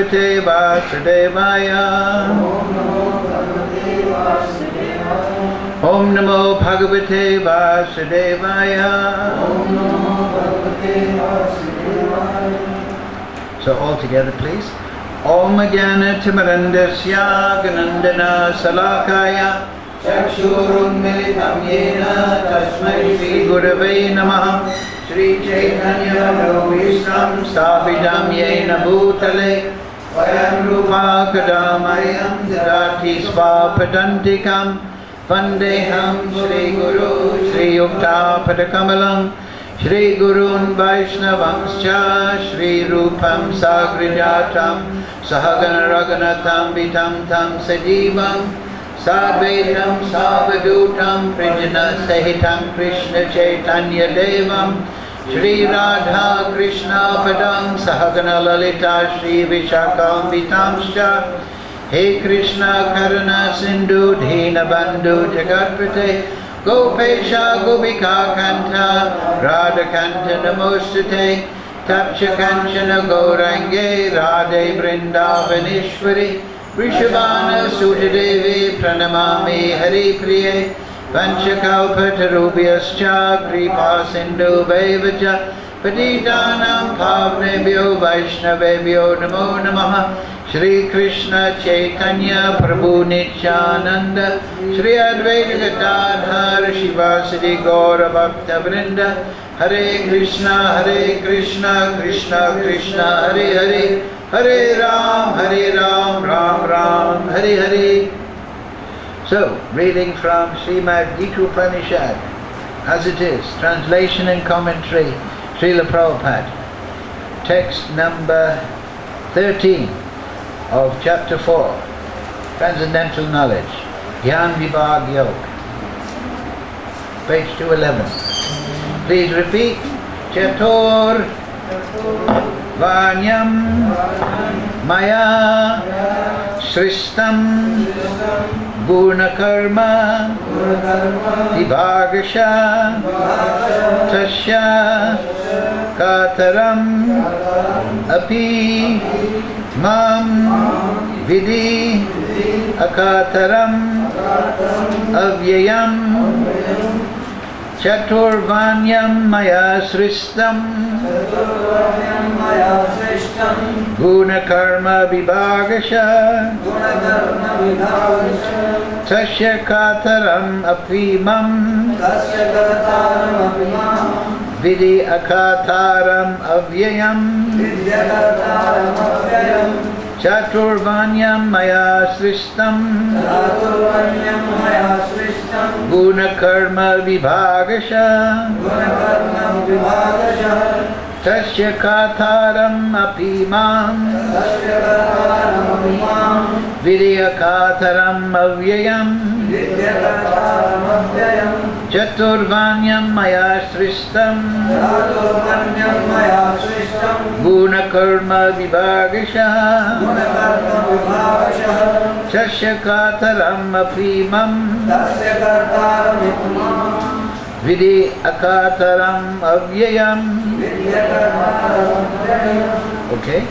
Bhagavate Vasudevaya. Om Namo Bhagavate Vasudevaya. So all together please. Om Jnana Timarandasya Ganandana Salakaya Chakshurunmilitam Yena Tasmai Shri Gurave Namaha. Shri Chaitanya Vishnam Sthapitam Yena Bhutale Vayam Rupa Kadamayam Dharati Svapadantikam Vandeham Shri Guru Shri Yukta Padakamalam Shri Gurun Vaishnavangscha Shri Rupam Sagrijatam Sahagana Raghunatam Vitam Tam Sajivam Sadvaitam Savadutam Prijana Sahitam Krishna Chaitanya Devam Shri Radha Krishna Padam Sahagana Lalita Shri Vishakam Vitamscha He Krishna Karuna Sindhu Dhina Bandhu Jagatpate Gopesha Gopika Kanta Radha Kanta Namostate Tapcha Kanchana Gaurange Radhe Vrindavanishwari Vrishabhana Sutadevi Pranamami Hari Priye Panchakalpatarubhyascha Kripa Sindhu Bhaivacha Patitanam Pavnebhyo Vaishnavebhyo Namo Namaha Shri Krishna Chaitanya Prabhu Nityananda Shri Advaita Gadadhar Shivasadi Gaura Bhakta Vrinda Hare Krishna Krishna Krishna Hare Hare Hare Ram Ram Ram Hare Hare. So, reading from Srimad Gita Upanishad as it is, translation and commentary, Srila Prabhupada. Text number 13 of chapter 4, Transcendental Knowledge, Gyan Vibhag Yoga, page 211. Please repeat. Chatur Vanyam Maya Sristam Guna Karma Vibhagasha Tasya Kataram Api Mam Vidhi Akataram Avyayam Chaturvanyam Maya Sristam Guna Karma Vibhagasha Tasya Kataram Apimam Vidhi Akataram Avyayam Chaturvanyam Maya Sristam Guna Karma Vibhagasha Tasya Kataram Apimam Vidhi Akataram Avyayam Chaturvanyam Maya Sristam Guna Karma Vibhagasha Tasya Kataram Apimam Vidhi Akataram Avyayam. Okay.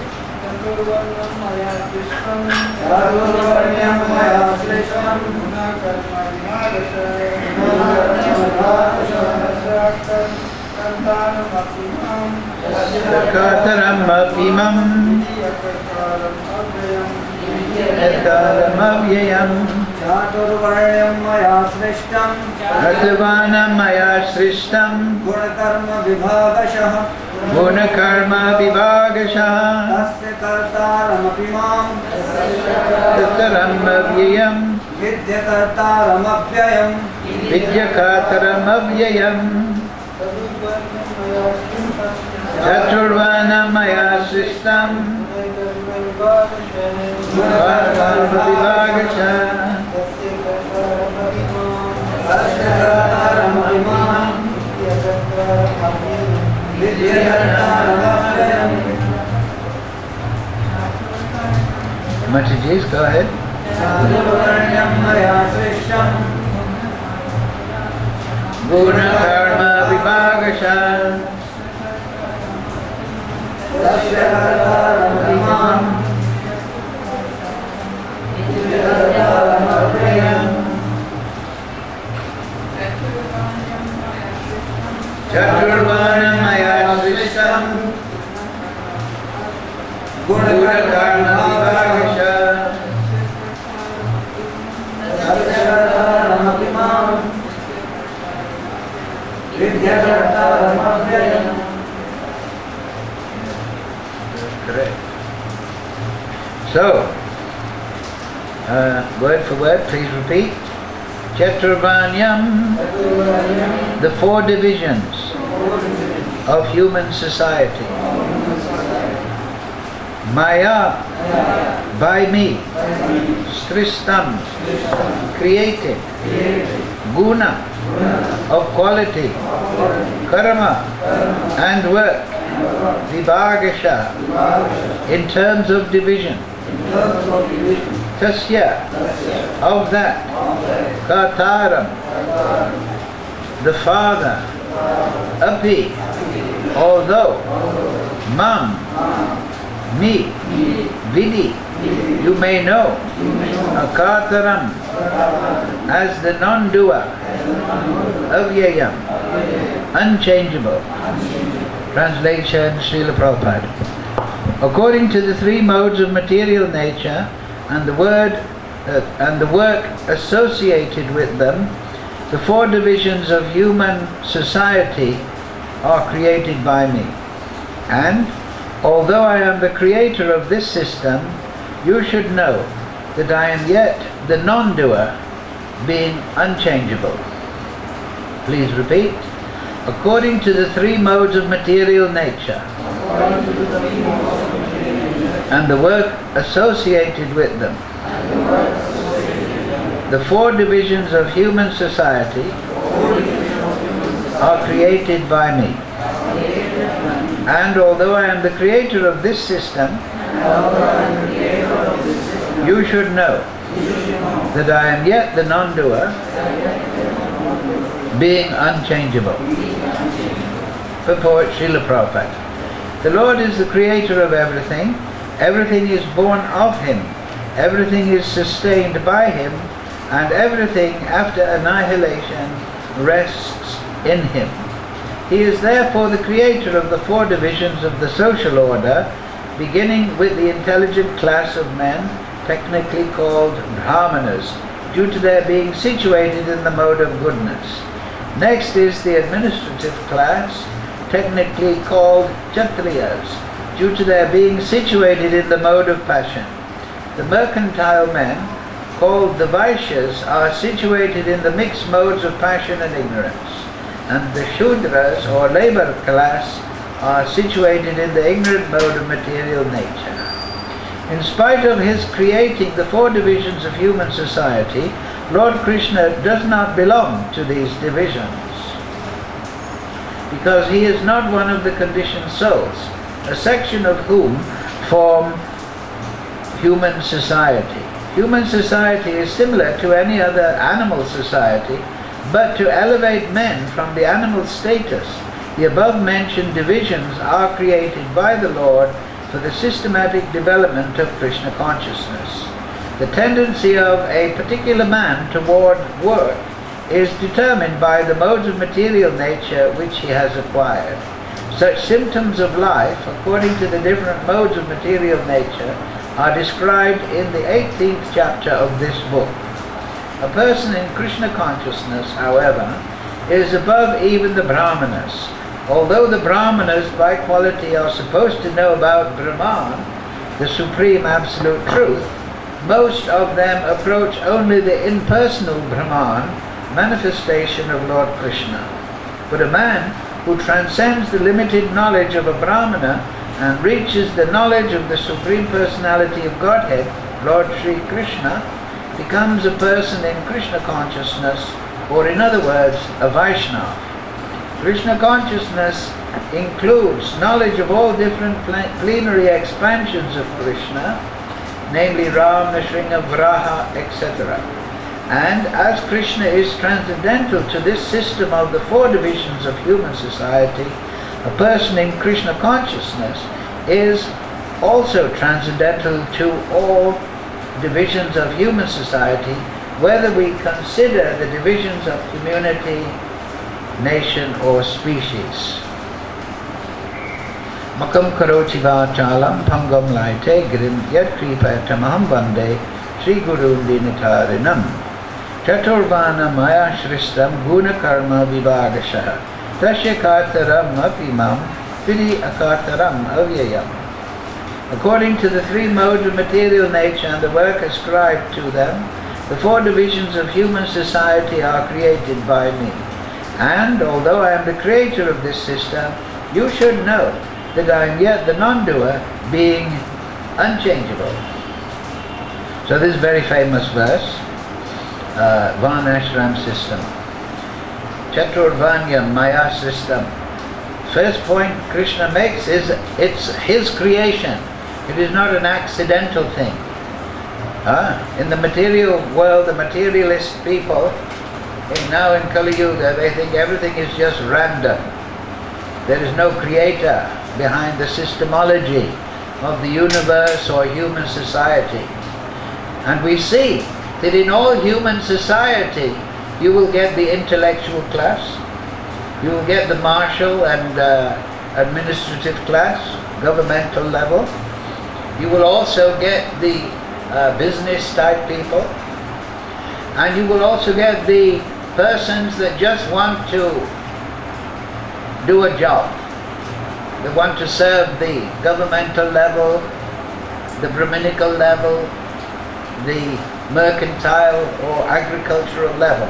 Kataram Apimam Kataram Avyayam Chaturvanyam Maya Srishtam Chaturvanam Maya Srishtam Guna Karma Vibhagasha Guna Karma Vibhagasha Tasya Kartaram Apimam Kataram Avyayam Vidya Kartaram Apyayam Vidya Kataram Avyayam Chaturvanam Maya Srishtam Guna Karma Vibhagasha Mataji's, go ahead. Guna Karma Vibhagasha Chaturvanamaya Srishtam Gunakarma Vibhagasha Correct. So, word for word, please repeat. Chaturvanyam, the four divisions of human society. Maya, by me. Sristam, created. Guna, of quality. Karma, and work. Vibhagasha, in terms of division. Tasya, of that. Kataram, the father. Api, although. Mam, me. Vidi, you may know. Akataram, as the non-doer. Avyayam, unchangeable. Translation, Srila Prabhupada. According to the three modes of material nature and the work associated with them, the four divisions of human society are created by me. And although I am the creator of this system, you should know that I am yet the non-doer, being unchangeable. Please repeat. According to the three modes of material nature and the work associated with them, the four divisions of human society are created by me. And although I am the creator of this system, you should know that I am yet the non-doer, being unchangeable. Purport, Srila Prabhupada. The Lord is the creator of everything. Everything is born of Him. Everything is sustained by Him. And everything after annihilation rests in Him. He is therefore the creator of the four divisions of the social order, beginning with the intelligent class of men, technically called Brahmanas, due to their being situated in the mode of goodness. Next is the administrative class, technically called Kshatriyas, due to their being situated in the mode of passion. The mercantile men, called the Vaishyas, are situated in the mixed modes of passion and ignorance. And the Shudras, or labor class, are situated in the ignorant mode of material nature. In spite of His creating the four divisions of human society, Lord Krishna does not belong to these divisions, because He is not one of the conditioned souls, a section of whom form human society. Human society is similar to any other animal society, but to elevate men from the animal status, the above-mentioned divisions are created by the Lord for the systematic development of Krishna consciousness. The tendency of a particular man toward work is determined by the modes of material nature which he has acquired. Such symptoms of life, according to the different modes of material nature, are described in the 18th chapter of this book. A person in Krishna consciousness, however, is above even the Brahmanas. Although the Brahmanas by quality are supposed to know about Brahman, the supreme absolute truth, most of them approach only the impersonal Brahman, manifestation of Lord Krishna. But a man who transcends the limited knowledge of a Brahmana and reaches the knowledge of the Supreme Personality of Godhead, Lord Sri Krishna, becomes a person in Krishna consciousness, or in other words, a Vaishnava. Krishna consciousness includes knowledge of all different plenary expansions of Krishna, namely Ram, Nrsimha, Varaha, etc. And as Krishna is transcendental to this system of the four divisions of human society, a person in Krishna consciousness is also transcendental to all divisions of human society, whether we consider the divisions of community, nation or species. Makam karoti vachalam pangam laite girim yad kripa tamaham vande Sri Guru Dinitarinam Chaturvana Maya Shristam Guna Karma Vibhagasha Tasya Kartaram Apimam Vidi Akartaram Avyayam. According to the three modes of material nature and the work ascribed to them, the four divisions of human society are created by me. And although I am the creator of this system, you should know that I am yet the non-doer, being unchangeable. So this very famous verse, Varnashram system. Chaturvanyam Maya system. First point Krishna makes is it's his creation. It is not an accidental thing. In the material world, the materialist people, now in Kali Yuga, they think everything is just random. There is no creator behind the systemology of the universe or human society. And we see that in all human society, you will get the intellectual class, you will get the martial and administrative class, governmental level. You will also get the business type people, and you will also get the persons that just want to do a job. They want to serve the governmental level, the Brahminical level, the mercantile or agricultural level.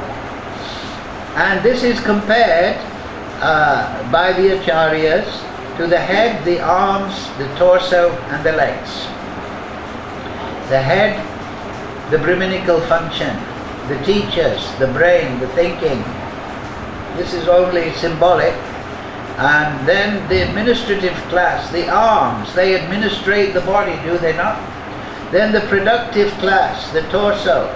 And this is compared by the acharyas to the head, the arms, the torso and the legs. The head, the Brahminical function, the teachers, the brain, the thinking. This is only symbolic. And then the administrative class, the arms, they administrate the body, do they not? Then the productive class, the torso.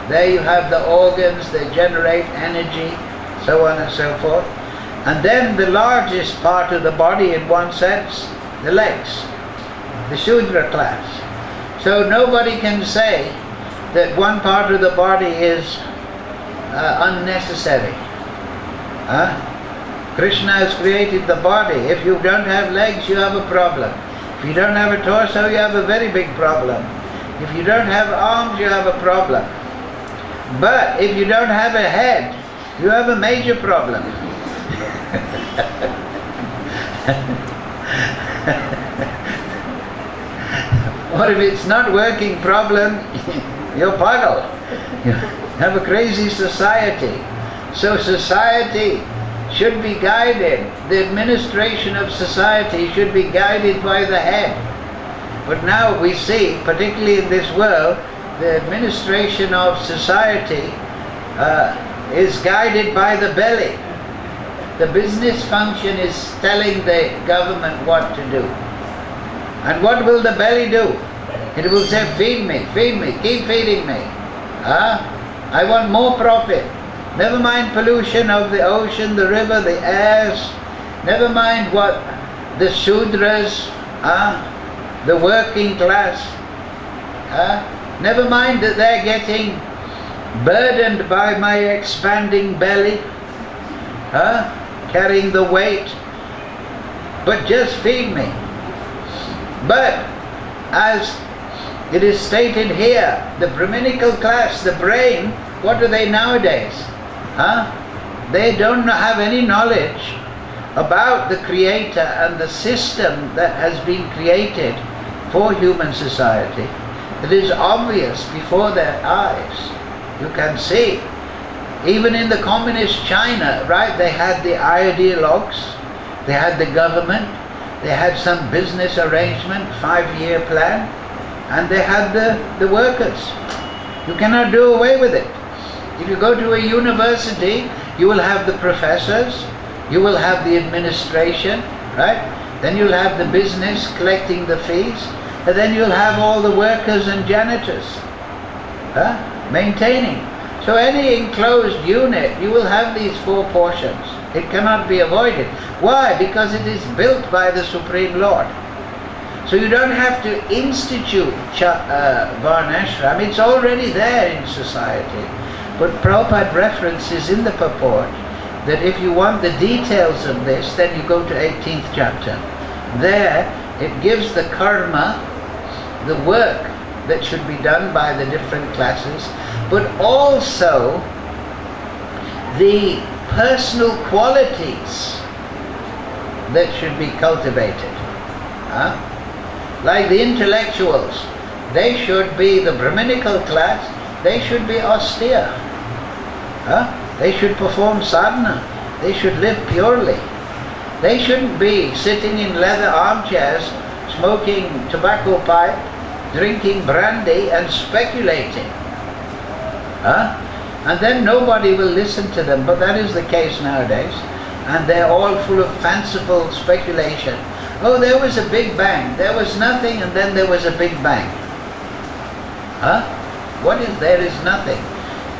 There you have the organs, they generate energy, so on and so forth. And then the largest part of the body in one sense, the legs, the Shudra class. So nobody can say that one part of the body is unnecessary. Krishna has created the body. If you don't have legs, you have a problem. If you don't have a torso, you have a very big problem. If you don't have arms, you have a problem. But if you don't have a head, you have a major problem. Or if it's not working problem, you're puzzled. You have a crazy society. So society should be guided. The administration of society should be guided by the head. But now we see, particularly in this world, the administration of society is guided by the belly. The business function is telling the government what to do. And what will the belly do? It will say, feed me, keep feeding me. I want more profit. Never mind pollution of the ocean, the river, the airs. Never mind what the Shudras, the working class. Never mind that they're getting burdened by my expanding belly, carrying the weight. But just feed me. But as it is stated here, the Brahminical class, the brain, what do they nowadays? They don't have any knowledge about the Creator and the system that has been created for human society. It is obvious before their eyes. You can see, even in the communist China, right, they had the ideologues, they had the government, they had some business arrangement, 5-year plan, and they had the workers. You cannot do away with it. If you go to a university, you will have the professors, you will have the administration, right? Then you'll have the business collecting the fees, and then you'll have all the workers and janitors maintaining. So any enclosed unit, you will have these 4 portions. It cannot be avoided. Why? Because it is built by the Supreme Lord. So you don't have to institute Varnashram. It's already there in society. But Prabhupada references in the purport that if you want the details of this, then you go to 18th chapter. There it gives the karma, the work that should be done by the different classes, but also the personal qualities that should be cultivated. Like the intellectuals, they should be the Brahminical class, they should be austere. They should perform sadhana, they should live purely. They shouldn't be sitting in leather armchairs, smoking tobacco pipe, drinking brandy and speculating. And then nobody will listen to them, but that is the case nowadays. And they're all full of fanciful speculation. Oh, there was a big bang, there was nothing, and then there was a big bang. What is there is nothing?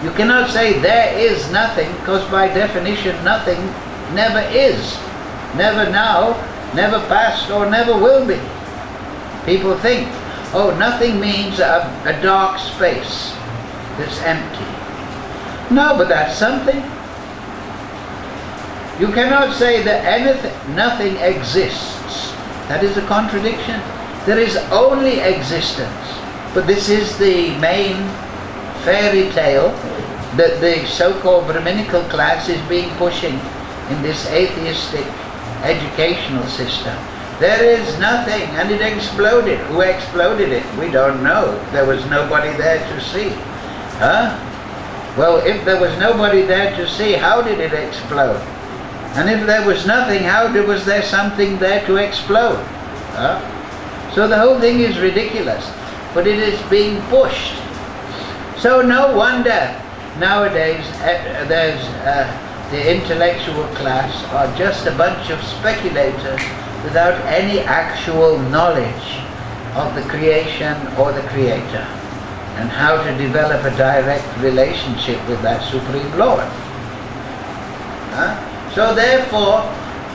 You cannot say there is nothing, because by definition nothing never is. Never now, never past, or never will be. People think, oh, nothing means a dark space that's empty. No, but that's something. You cannot say that nothing exists. That is a contradiction. There is only existence. But this is the main fairy tale that the so-called Brahminical class is being pushing in this atheistic educational system. There is nothing, and it exploded. Who exploded it? We don't know. There was nobody there to see. Well, if there was nobody there to see, how did it explode? And if there was nothing, was there something there to explode? So the whole thing is ridiculous, but it is being pushed. So no wonder nowadays there's the intellectual class are just a bunch of speculators without any actual knowledge of the creation or the Creator and how to develop a direct relationship with that Supreme Lord. So therefore,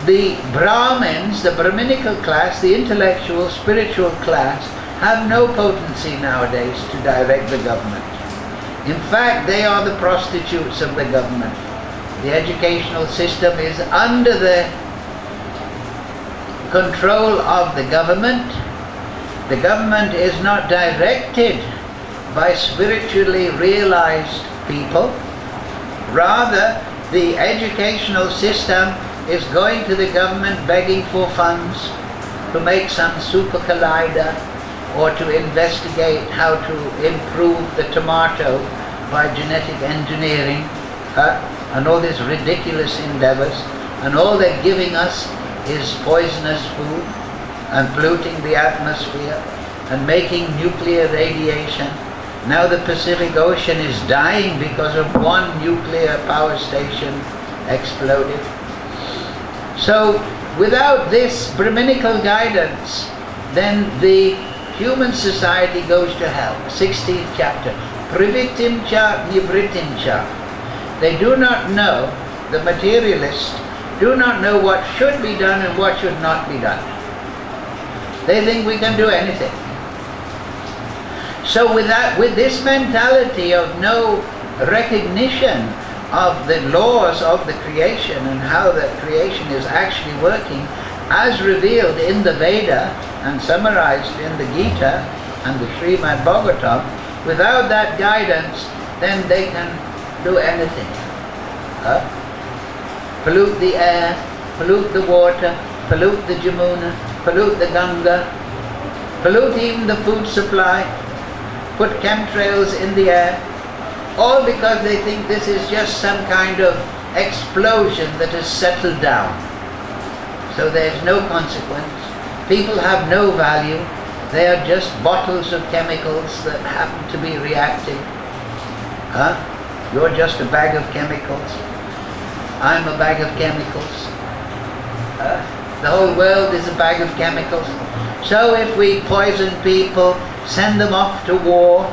the Brahmins, the Brahminical class, the intellectual, spiritual class, have no potency nowadays to direct the government. In fact, they are the prostitutes of the government. The educational system is under the control of the government. The government is not directed by spiritually realized people. Rather, the educational system is going to the government begging for funds to make some super collider or to investigate how to improve the tomato by genetic engineering and all these ridiculous endeavors, and all they're giving us is poisonous food and polluting the atmosphere and making nuclear radiation. Now the Pacific Ocean is dying because of one nuclear power station exploded. So without this Brahminical guidance, then the human society goes to hell. 16th chapter. Privittim cha nivrittim cha. They do not know, the materialists do not know what should be done and what should not be done. They think we can do anything. So with this mentality of no recognition of the laws of the creation and how the creation is actually working as revealed in the Veda and summarized in the Gita and the Srimad Bhagavatam, without that guidance, then they can do anything. Pollute the air, pollute the water, pollute the Jamuna, pollute the Ganga, pollute even the food supply, put chemtrails in the air, all because they think this is just some kind of explosion that has settled down. So there's no consequence. People have no value. They are just bottles of chemicals that happen to be reacting. You're just a bag of chemicals. I'm a bag of chemicals. The whole world is a bag of chemicals. So if we poison people, send them off to war,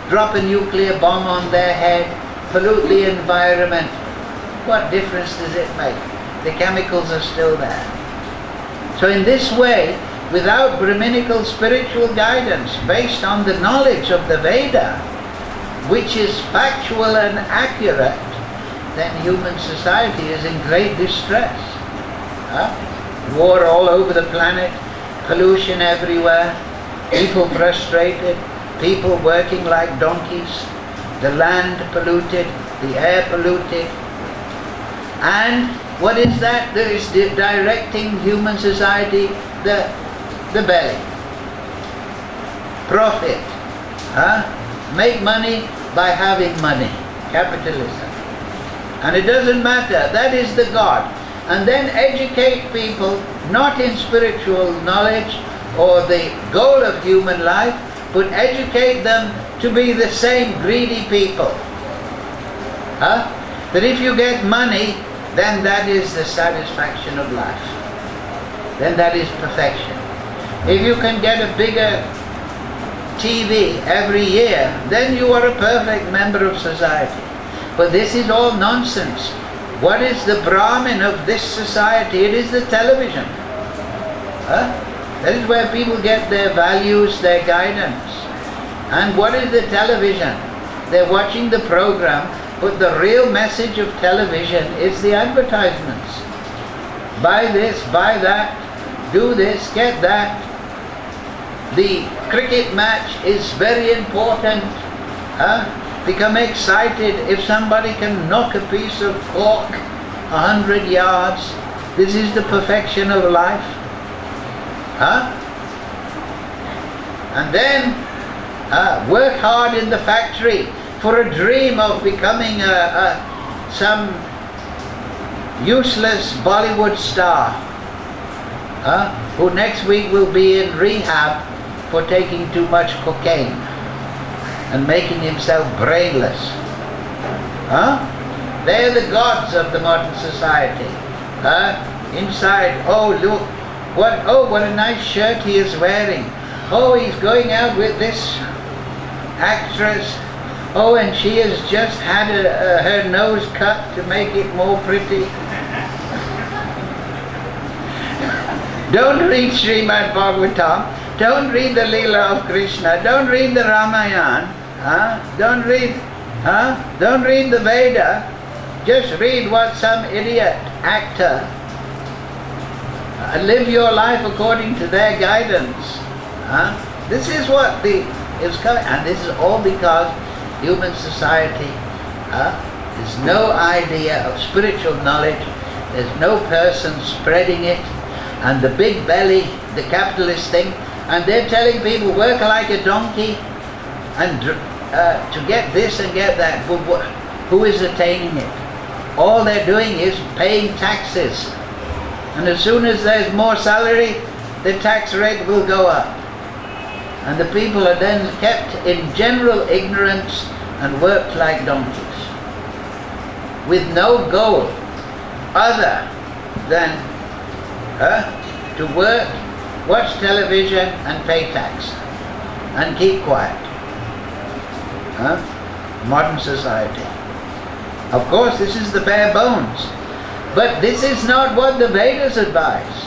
drop a nuclear bomb on their head, pollute the environment, what difference does it make? The chemicals are still there. So in this way, without Brahminical spiritual guidance based on the knowledge of the Veda, which is factual and accurate, then human society is in great distress. War all over the planet, pollution everywhere, people frustrated, people working like donkeys, the land polluted, the air polluted. And what is that is directing human society? The belly. Profit. Make money by having money. Capitalism. And it doesn't matter. That is the God. And then educate people not in spiritual knowledge or the goal of human life, but educate them to be the same greedy people. That if you get money, then that is the satisfaction of life. Then that is perfection. If you can get a bigger TV every year, then you are a perfect member of society. But this is all nonsense. What is the Brahmin of this society? It is the television. That is where people get their values, their guidance. And what is the television? They're watching the program, but the real message of television is the advertisements. Buy this, buy that, do this, get that. The cricket match is very important. Become excited if somebody can knock a piece of cork 100 yards. This is the perfection of life. And then work hard in the factory for a dream of becoming some useless Bollywood star who next week will be in rehab for taking too much cocaine and making himself brainless. They're the gods of the modern society. Inside, oh look, what a nice shirt he is wearing. Oh, he's going out with this actress. Oh, and she has just had her nose cut to make it more pretty. Don't read Srimad Bhagavatam. Don't read the Leela of Krishna. Don't read the Ramayana. Don't read the Veda. Just read what some idiot actor. Live your life according to their guidance. This is what is coming, and this is all because human society there's no idea of spiritual knowledge. There's no person spreading it, and the big belly, the capitalist thing, and they're telling people work like a donkey and to get this and get that. But who is attaining it? All they're doing is paying taxes, and as soon as there's more salary, the tax rate will go up, and the people are then kept in general ignorance and worked like donkeys with no goal other than to work, watch television and pay tax and keep quiet. Modern society. Of course, this is the bare bones, but this is not what the Vedas advise.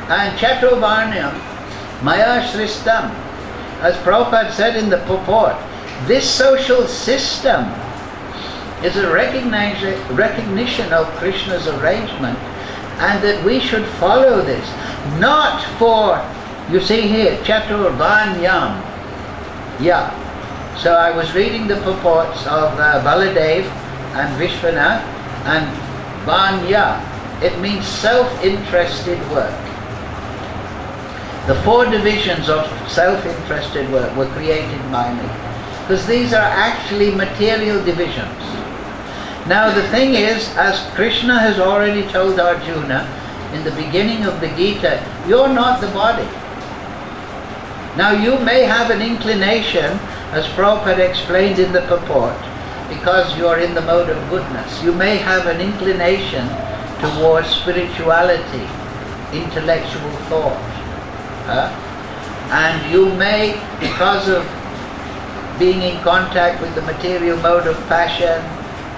And Chaturvarnyam Maya Sristam, as Prabhupada said in the purport, this social system is a recognition of Krishna's arrangement, and that we should follow this. Not for, you see here, Chaturvanyam. Yeah. So I was reading the purports of Baladev and Vishwanath, and Vanya, it means self-interested work. The 4 divisions of self-interested work were created by me, because these are actually material divisions. Now the thing is, as Krishna has already told Arjuna in the beginning of the Gita, you're not the body. Now you may have an inclination, as Prabhupada explained in the purport, because you're in the mode of goodness, you may have an inclination towards spirituality, intellectual thought. And you may, because of being in contact with the material mode of passion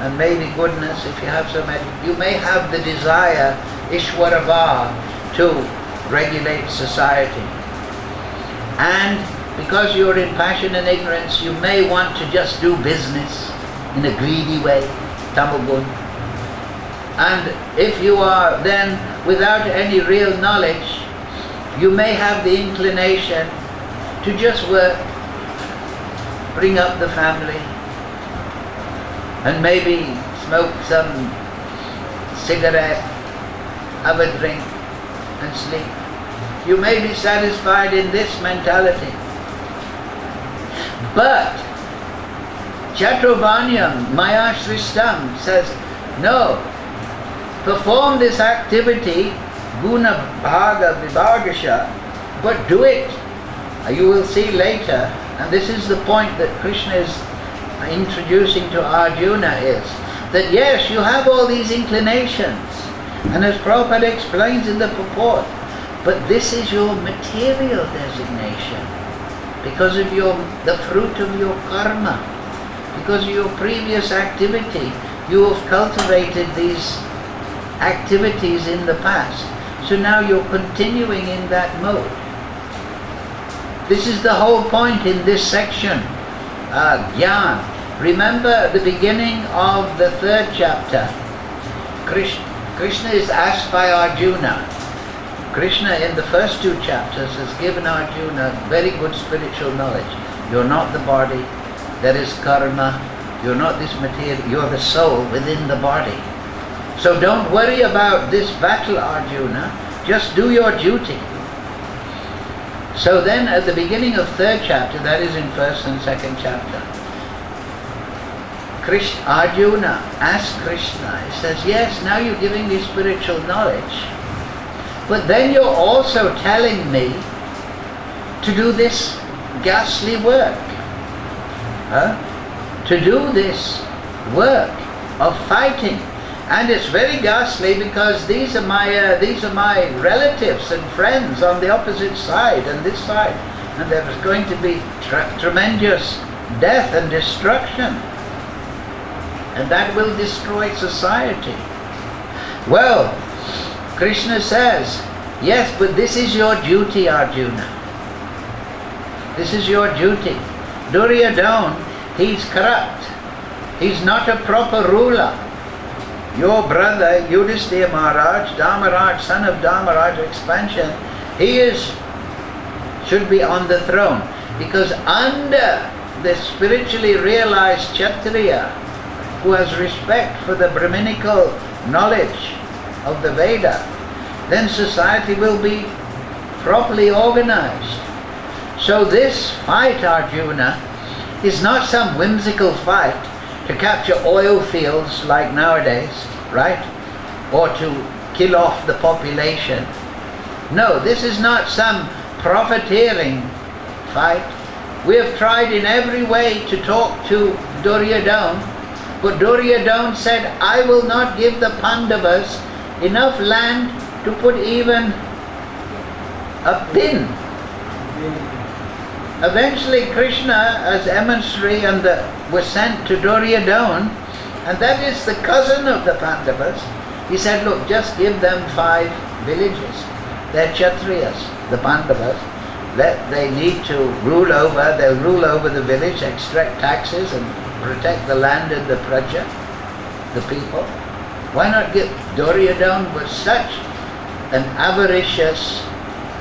and maybe goodness, if you have some, you may have the desire, Ishwarava, to regulate society. And because you're in passion and ignorance, you may want to just do business in a greedy way, tamagun. And if you are then without any real knowledge, you may have the inclination to just work, bring up the family, and maybe smoke some cigarette, have a drink, and sleep. You may be satisfied in this mentality. But Chaturvanyam Maya Srishtam says, no, perform this activity, guna bhaga vibhagasha, but do it. You will see later, and this is the point that Krishna is introducing to Arjuna, is that yes, you have all these inclinations, and as Prabhupada explains in the purport, but this is your material designation because of the fruit of your karma, because of your previous activity. You have cultivated these activities in the past, so now you're continuing in that mode. This is the whole point in this section, Gyan. Remember at the beginning of the 3rd chapter, Krishna is asked by Arjuna. Krishna in the first 2 chapters has given Arjuna very good spiritual knowledge. You're not the body, there is karma, you're not this material, you're the soul within the body. So don't worry about this battle, Arjuna, just do your duty. So then at the beginning of 3rd chapter, that is in 1st and 2nd chapter, Arjuna asks Krishna, he says, yes, now you're giving me spiritual knowledge, but then you're also telling me to do this ghastly work. To do this work of fighting. And it's very ghastly because these are my relatives and friends on the opposite side and this side. And there is going to be tremendous death and destruction. And that will destroy society. Well, Krishna says, yes, but this is your duty, Arjuna. This is your duty. Duryodhana, he's corrupt. He's not a proper ruler. Your brother, Yudhisthira Maharaj, Dharmaraj, son of Dharmaraj expansion, he should be on the throne. Because under the spiritually realized Kshatriya, who has respect for the Brahminical knowledge of the Veda, then society will be properly organized. So this fight, Arjuna, is not some whimsical fight to capture oil fields like nowadays, right? Or to kill off the population. No, this is not some profiteering fight. We have tried in every way to talk to Duryodhana, but Duryodhana said, I will not give the Pandavas enough land to put even a pin. Eventually Krishna as emissary was sent to Duryodhana, and that is the cousin of the Pandavas. He said, look, just give them 5 villages. They're Kshatriyas, the Pandavas. They need to rule over, they'll rule over the village, extract taxes and protect the land and the praja, the people. Why not give? Duryodhana was such an avaricious,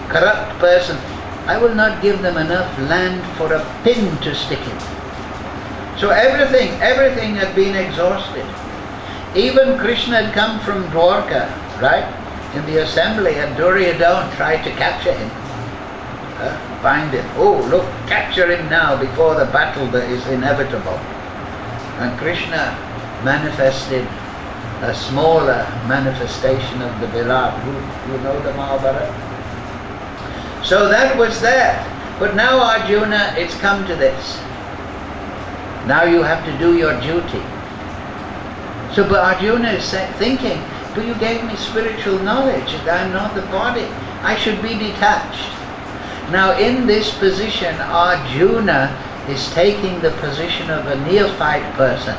corrupt person. I will not give them enough land for a pin to stick in. So everything had been exhausted. Even Krishna had come from Dwarka, right? In the assembly, and Duryodhana tried to capture him. Find him. Oh, look, capture him now before the battle that is inevitable. And Krishna manifested a smaller manifestation of the Virat. You know the Mahabharata? So that was there. But now, Arjuna, it's come to this. Now you have to do your duty. So, but Arjuna is thinking, but you gave me spiritual knowledge, and I'm not the body. I should be detached. Now in this position, Arjuna is taking the position of a neophyte person.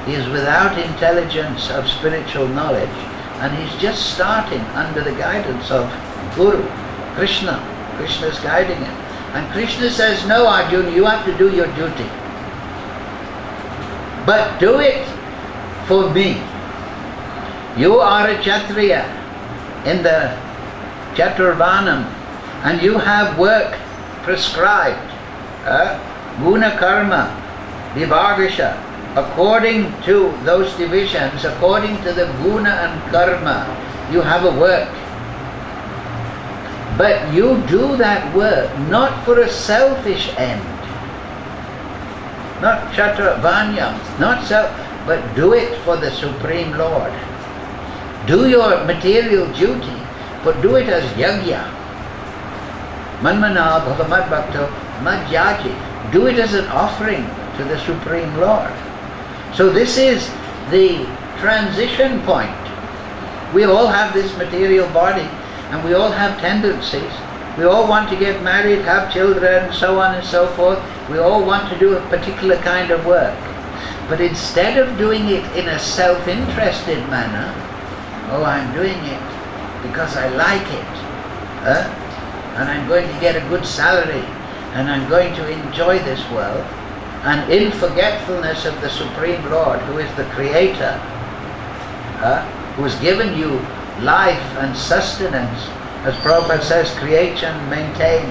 He is without intelligence of spiritual knowledge, and he's just starting under the guidance of Guru, Krishna. Krishna is guiding him. And Krishna says, no, Arjuna, you have to do your duty. But do it for me. You are a Kshatriya in the Chaturvarnam, and you have work prescribed, guna karma, vibhagasha, according to those divisions, according to the guna and karma, you have a work. But you do that work not for a selfish end, not chaturvanyams, not self, but do it for the Supreme Lord. Do your material duty, but do it as yajna. Manmana bhavamad bhakto madhyaji. Do it as an offering to the Supreme Lord. So this is the transition point. We all have this material body, and we all have tendencies. We all want to get married, have children, so on and so forth. We all want to do a particular kind of work. But instead of doing it in a self-interested manner, oh, I'm doing it because I like it, and I'm going to get a good salary, and I'm going to enjoy this world, and in forgetfulness of the Supreme Lord, who is the Creator, who has given you life and sustenance, as Prabhupada says, creation, maintain.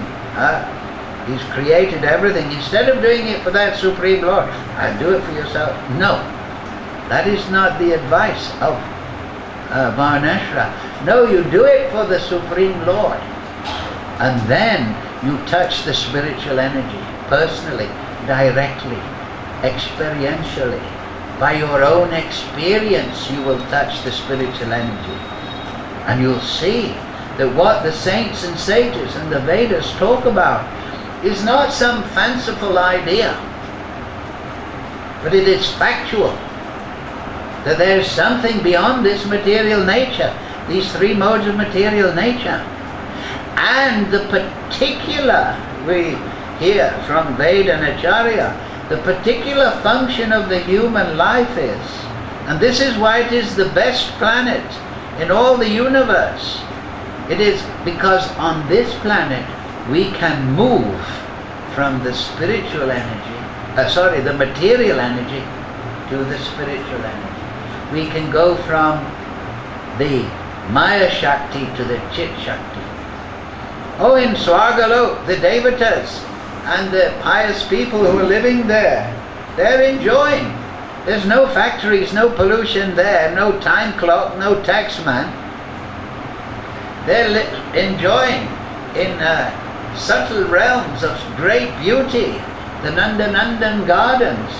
He's created everything. Instead of doing it for that Supreme Lord, do it for yourself. No, that is not the advice of Varnashra. No, you do it for the Supreme Lord, and then you touch the spiritual energy personally, directly, experientially. By your own experience you will touch the spiritual energy, and you'll see that what the saints and sages and the Vedas talk about is not some fanciful idea, but it is factual, that there is something beyond this material nature, these three modes of material nature. And the particular, we hear from Veda and Acharya, the particular function of the human life is, and this is why it is the best planet in all the universe, it is because on this planet we can move from the spiritual energy, the material energy to the spiritual energy. We can go from the Maya Shakti to the Chit Shakti. Oh, in Swagalok, the Devatas and the pious people who are living there, they're enjoying. There's no factories, no pollution there, no time clock, no taxman. They're enjoying in subtle realms of great beauty, the Nandanandan gardens.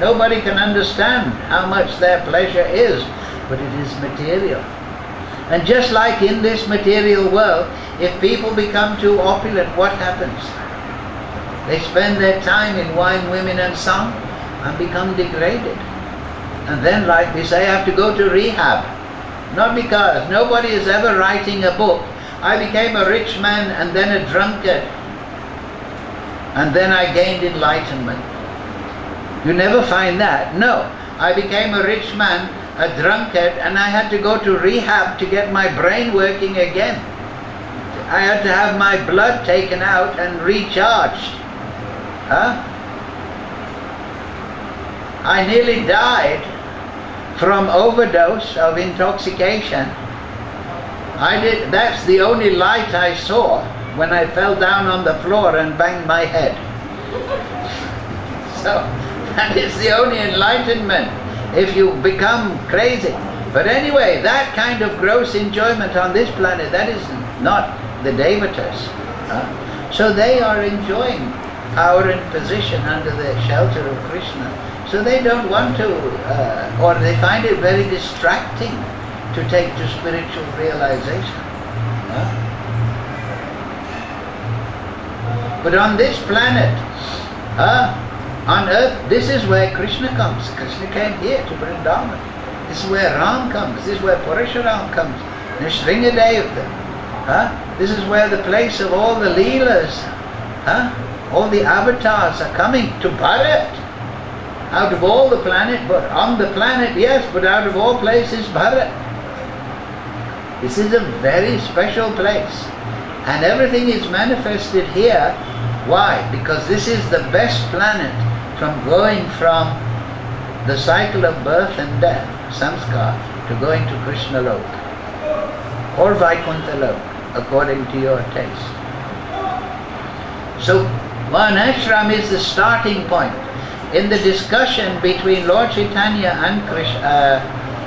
Nobody can understand how much their pleasure is, but it is material. And just like in this material world, if people become too opulent, what happens? They spend their time in wine, women and song and become degraded. And then, like we say, have to go to rehab. Not because nobody is ever writing a book, I became a rich man and then a drunkard, and then I gained enlightenment. You never find that. No, I became a rich man, a drunkard, and I had to go to rehab to get my brain working again. I had to have my blood taken out and recharged. I nearly died from overdose of intoxication. That's the only light I saw when I fell down on the floor and banged my head. So that is the only enlightenment, if you become crazy. But anyway, that kind of gross enjoyment on this planet, that is not the Devatas. So they are enjoying power and position under the shelter of Krishna. So they don't want to, or they find it very distracting to take to spiritual realization. But on this planet, on earth, this is where Krishna comes. Krishna came here to Vrindavan. This is where Ram comes. This is where Parashuram comes. Nishringadev. This is where the place of all the Leelas, all the avatars are coming to Bharat. Out of all the planet, but on the planet, yes, but out of all places, Bharat. This is a very special place. And everything is manifested here. Why? Because this is the best planet from going from the cycle of birth and death, samskar, to going to Krishna Lok or Vaikuntha Lok, according to your taste. So Varnashram is the starting point. In the discussion between Lord Chaitanya and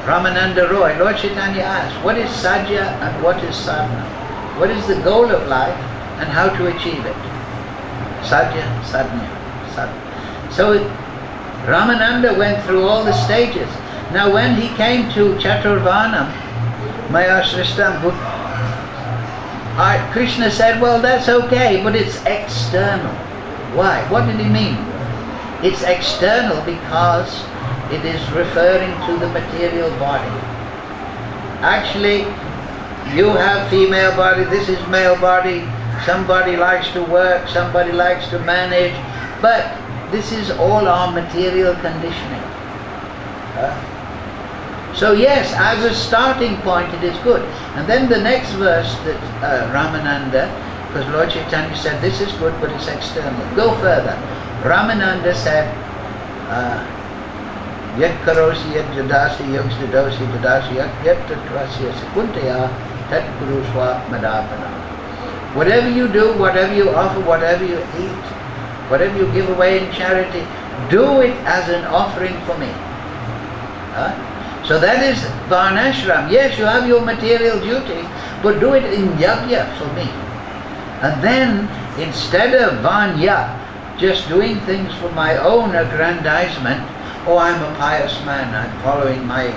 Ramananda Roy, Lord Chaitanya asked, what is sadhya and what is sadhana? What is the goal of life and how to achieve it? Sadhya, sadhana, sadhana. So Ramananda went through all the stages. Now when he came to Chaturvarnam, Maya Srishtam, Krishna said, well, that's okay, but it's external. Why? What did he mean? It's external because it is referring to the material body. Actually, you have female body, this is male body, somebody likes to work, somebody likes to manage, but this is all our material conditioning. So yes, as a starting point it is good. And then the next verse that Ramananda, because Lord Chaitanya said this is good but it's external. Go further. Ramananda said, Yat karosi yat jadasi yogstadosi dadasi yat tatvasya sekuntaya tat kuruswa madapana. Whatever you do, whatever you offer, whatever you eat, whatever you give away in charity, do it as an offering for me. So that is Varnashram. Yes, you have your material duty, but do it in yajna for me. And then, instead of Vanya, just doing things for my own aggrandizement, oh, I'm a pious man, I'm following my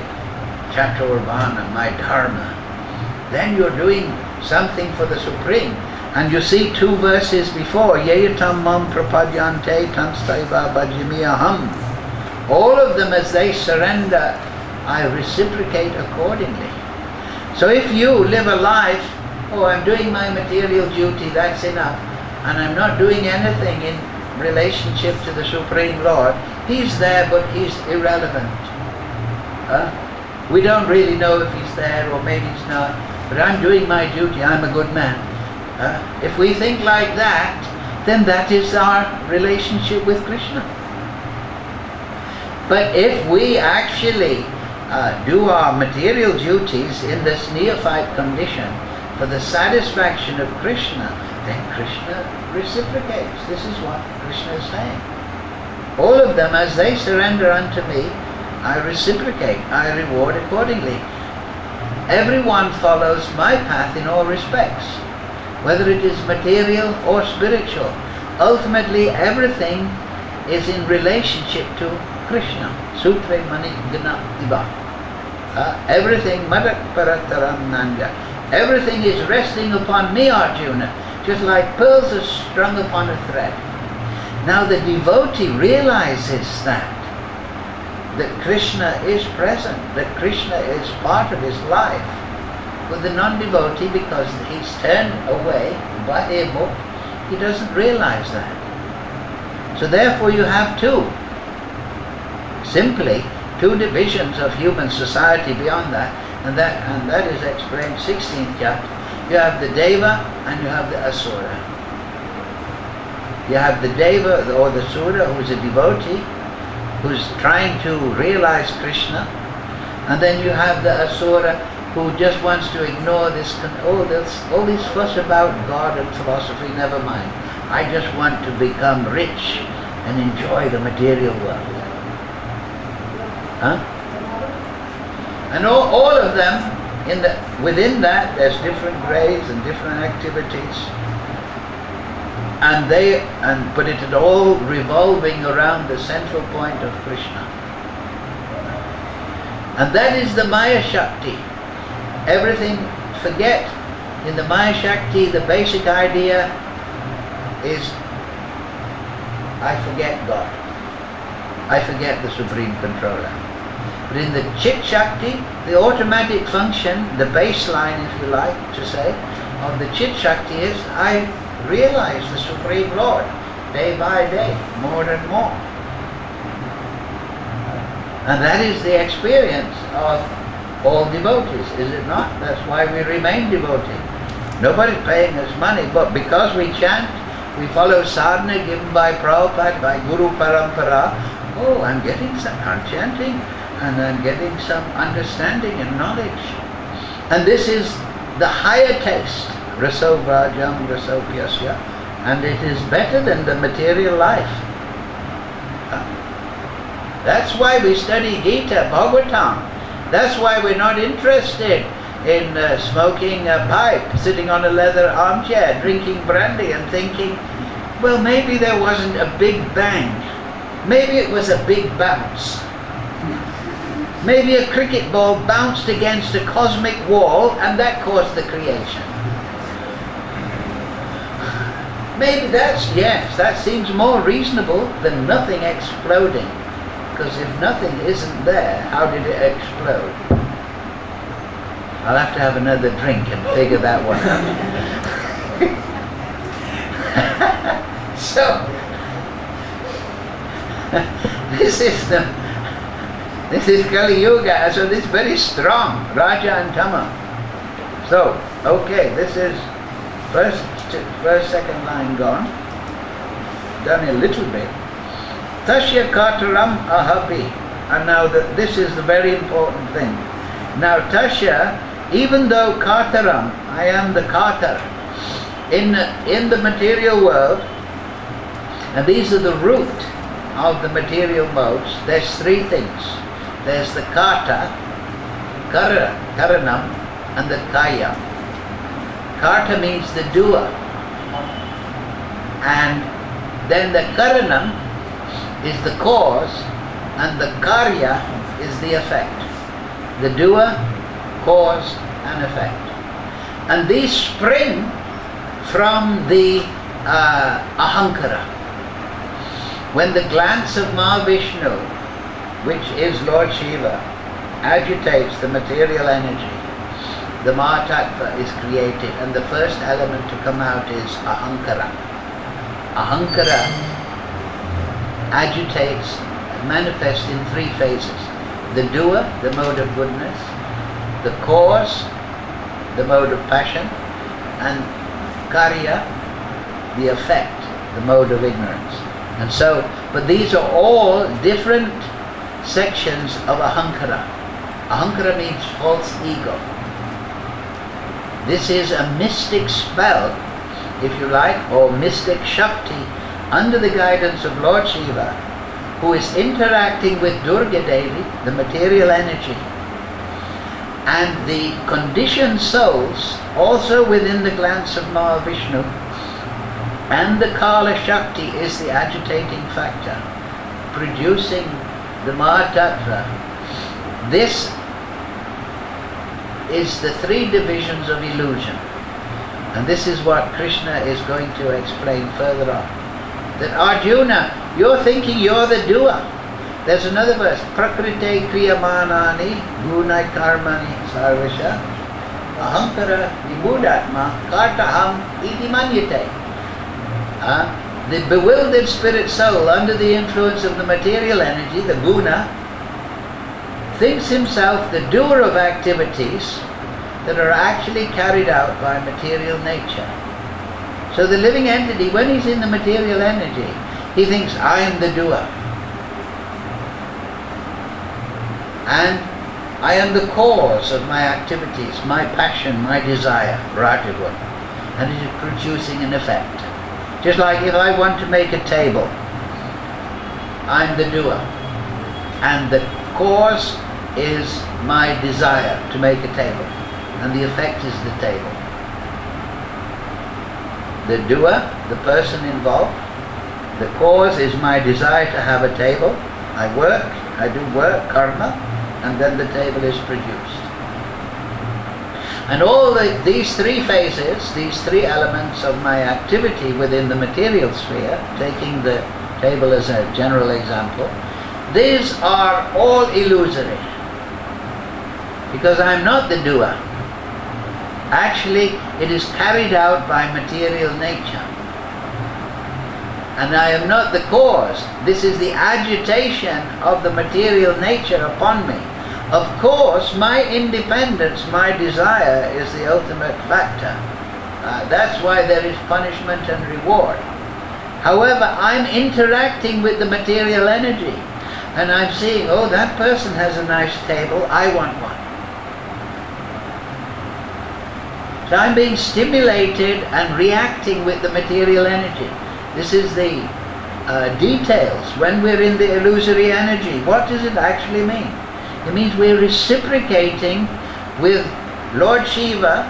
Chaturvarna, my Dharma. Then you're doing something for the Supreme. And you see two verses before, Yeyatam mam prapadyante tanstaiva bhajimiyaham. All of them, as they surrender, I reciprocate accordingly. So if you live a life, oh, I'm doing my material duty, that's enough, and I'm not doing anything in relationship to the Supreme Lord, He's there but He's irrelevant. We don't really know if He's there or maybe He's not, but I'm doing my duty, I'm a good man. If we think like that, then that is our relationship with Krishna. But if we actually do our material duties in this neophyte condition for the satisfaction of Krishna, then Krishna reciprocates. This is what Krishna is saying. All of them, as they surrender unto me, I reciprocate, I reward accordingly. Everyone follows my path in all respects, whether it is material or spiritual. Ultimately, everything is in relationship to Krishna. Sutre mani gana iva. Everything madak parataram nanja. Everything is resting upon me, Arjuna, just like pearls are strung upon a thread. Now the devotee realizes that Krishna is present, that Krishna is part of his life. With the non-devotee, because he's turned away by emo, he doesn't realize that. So therefore you have simply two divisions of human society beyond that, and that is explained 16th chapter. You have the Deva and you have the Asura. You have the Deva or the Sura, who's a devotee, who's trying to realize Krishna, and then you have the Asura who just wants to ignore this, all this fuss about God and philosophy, never mind. I just want to become rich and enjoy the material world. And all of them, within that, there's different grades and different activities, but it is all revolving around the central point of Krishna, and that is the Maya Shakti. Everything, forget, in the Maya Shakti, the basic idea is I forget God, I forget the Supreme Controller. But in the Chit Shakti, the automatic function, the baseline, if you like to say, of the Chit Shakti is I realize the Supreme Lord day by day, more and more. And that is the experience of all devotees, is it not? That's why we remain devotee. Nobody's paying us money, but because we chant, we follow sadhana given by Prabhupada, by Guru Parampara. Oh, I'm chanting. and I'm getting some understanding and knowledge. And this is the higher taste, raso vrajam raso pyasya, and it is better than the material life. That's why we study Gita, Bhagavatam. That's why we're not interested in smoking a pipe, sitting on a leather armchair, drinking brandy and thinking, well, maybe there wasn't a big bang. Maybe it was a big bounce. Maybe a cricket ball bounced against a cosmic wall and that caused the creation. Maybe that seems more reasonable than nothing exploding. Because if nothing isn't there, how did it explode? I'll have to have another drink and figure that one out. So, this is Kali Yuga, so this is very strong, Raja and Tama. So, okay, this is first, second line gone. Done a little bit. Tasya kataram ahapi. And now this is the very important thing. Now Tasya, even though kataram, I am the katar, in the material world, and these are the root of the material modes, there's three things. There's the kata, karanam, and the kaya. Kata means the doer. And then the karanam is the cause, and the karya is the effect. The doer, cause and effect. And these spring from the ahankara. When the glance of Mahavishnu, which is Lord Shiva, agitates the material energy, the Mahatattva is created, and the first element to come out is ahankara. Ahankara agitates, manifests in three phases. The doer, the mode of goodness, the cause, the mode of passion, and karya, the effect, the mode of ignorance. And so, but these are all different sections of ahankara. Ahankara means false ego. This is a mystic spell, if you like, or mystic Shakti, under the guidance of Lord Shiva, who is interacting with Durga Devi, the material energy, and the conditioned souls, also within the glance of Mahavishnu, and the Kala Shakti is the agitating factor, producing the Mahatattva. This is the three divisions of illusion. And this is what Krishna is going to explain further on. That Arjuna, you're thinking you're the doer. There's another verse, Prakrite kriyamanani gunai karmani sarvasha ahankara vibudatma kartaham iti manyate. The bewildered spirit soul, under the influence of the material energy, the guna, thinks himself the doer of activities that are actually carried out by material nature. So the living entity, when he's in the material energy, he thinks, I am the doer. And I am the cause of my activities, my passion, my desire, Rajagun. And it is producing an effect. Just like if I want to make a table, I'm the doer. And the cause is my desire to make a table. And the effect is the table. The doer, the person involved. The cause is my desire to have a table. I do work, karma, and then the table is produced. And all these three phases, these three elements of my activity within the material sphere, taking the table as a general example, these are all illusory. Because I'm not the doer. Actually, it is carried out by material nature. And I am not the cause. This is the agitation of the material nature upon me. Of course, my independence, my desire is the ultimate factor. That's why there is punishment and reward. However, I'm interacting with the material energy. and I'm seeing, oh, that person has a nice table, I want one. So I'm being stimulated and reacting with the material energy. This is the details. When we're in the illusory energy, what does it actually mean? It means we're reciprocating with Lord Shiva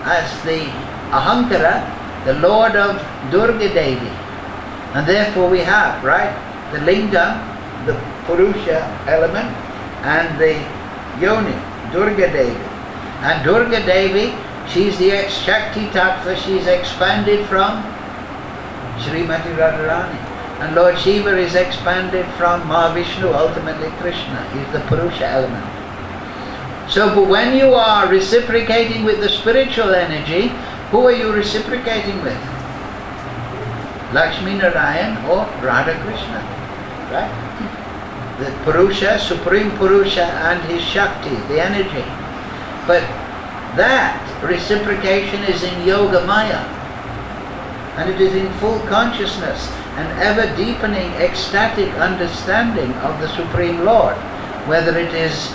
as the Ahankara, the Lord of Durga Devi. And therefore we have, right, the Lingam, the Purusha element, and the Yoni, Durga Devi. And Durga Devi, she's the ex-Shakti Tattva, she's expanded from Srimati Radharani. And Lord Shiva is expanded from Mahavishnu, ultimately Krishna. He's the Purusha element. So, but when you are reciprocating with the spiritual energy, who are you reciprocating with? Lakshmi Narayan or Radha Krishna, right? The Purusha, Supreme Purusha, and his Shakti, the energy. But that reciprocation is in Yoga Maya, and it is in full consciousness and ever deepening ecstatic understanding of the Supreme Lord, whether it is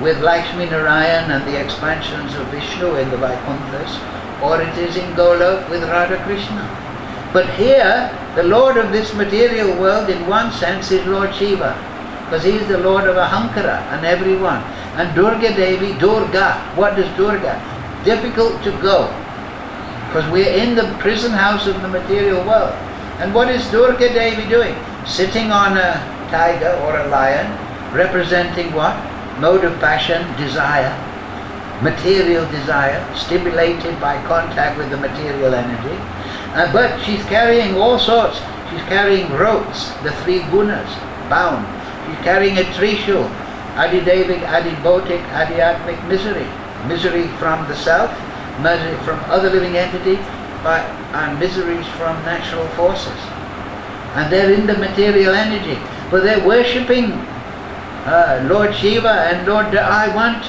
with Lakshmi Narayan and the expansions of Vishnu in the Vaikunthas, or it is in Golok with Radha Krishna. But here, the Lord of this material world in one sense is Lord Shiva, because he is the Lord of Ahankara and everyone. And Durga Devi, Durga, what does Durga? Difficult to go, because we're in the prison house of the material world. And what is Durga Devi doing? Sitting on a tiger or a lion, representing what? Mode of passion, desire, material desire, stimulated by contact with the material energy. But she's carrying all sorts. She's carrying ropes, the three gunas, bound. She's carrying a trishul, adidevic, adibhotic, adiatmic misery. Misery from the self, misery from other living entity, and miseries from natural forces. And they're in the material energy. But they're worshipping Lord Shiva and Lord, I want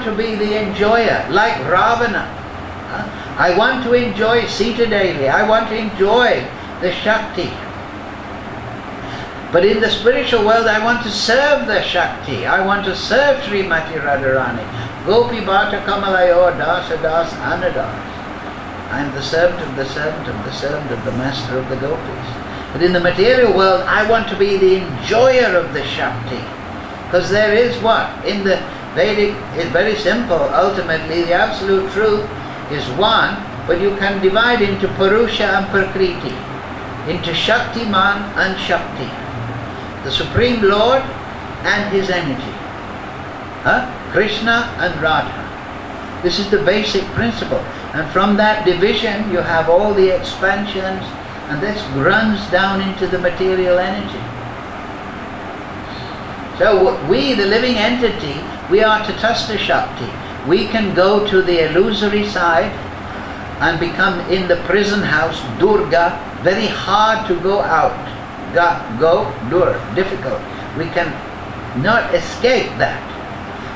to be the enjoyer, like Ravana. I want to enjoy Sita Devi. I want to enjoy the Shakti. But in the spiritual world, I want to serve the Shakti. I want to serve Srimati Radharani. Gopi Bhata Kamalayo Dasa Das Anadas. I am the servant of the servant of the servant of the master of the gopis. But in the material world, I want to be the enjoyer of the Shakti. Because there is what? In the Vedic, it's very simple. Ultimately, the absolute truth is one, but you can divide into Purusha and Prakriti, into Shaktiman and Shakti. The Supreme Lord and his energy. Krishna and Radha. This is the basic principle. And from that division, you have all the expansions, and this runs down into the material energy. So we, the living entity, we are Tatastha Shakti. We can go to the illusory side and become in the prison house, Durga, very hard to go out. Go, Dur, difficult. We can not escape that.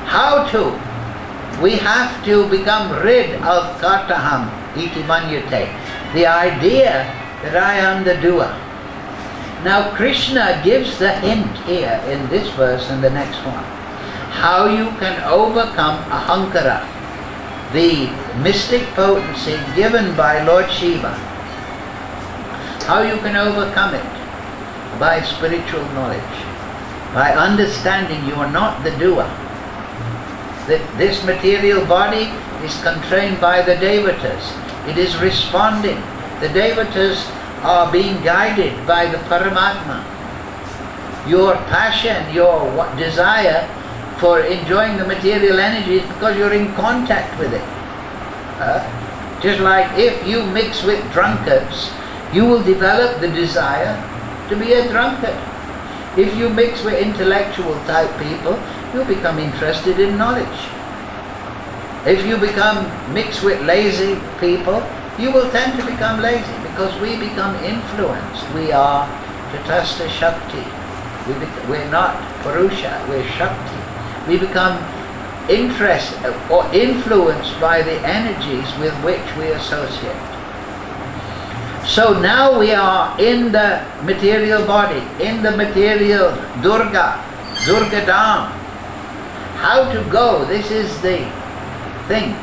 How to? We have to become rid of Kartaham, iti manyate, the idea that I am the doer. Now Krishna gives the hint here in this verse and the next one, how you can overcome Ahankara, the mystic potency given by Lord Shiva. How you can overcome it? By spiritual knowledge, by understanding you are not the doer. That this material body is constrained by the devatas. It is responding. The devatas are being guided by the Paramatma. Your passion, your desire for enjoying the material energy is because you're in contact with it. Just like if you mix with drunkards, you will develop the desire to be a drunkard. If you mix with intellectual type people, you become interested in knowledge. If you become mixed with lazy people, you will tend to become lazy because we become influenced. We are Tatastha Shakti. We're not Purusha, we're Shakti. We become interested or influenced by the energies with which we associate. So now we are in the material body, in the material Durga Dham. How to go? This is the thing.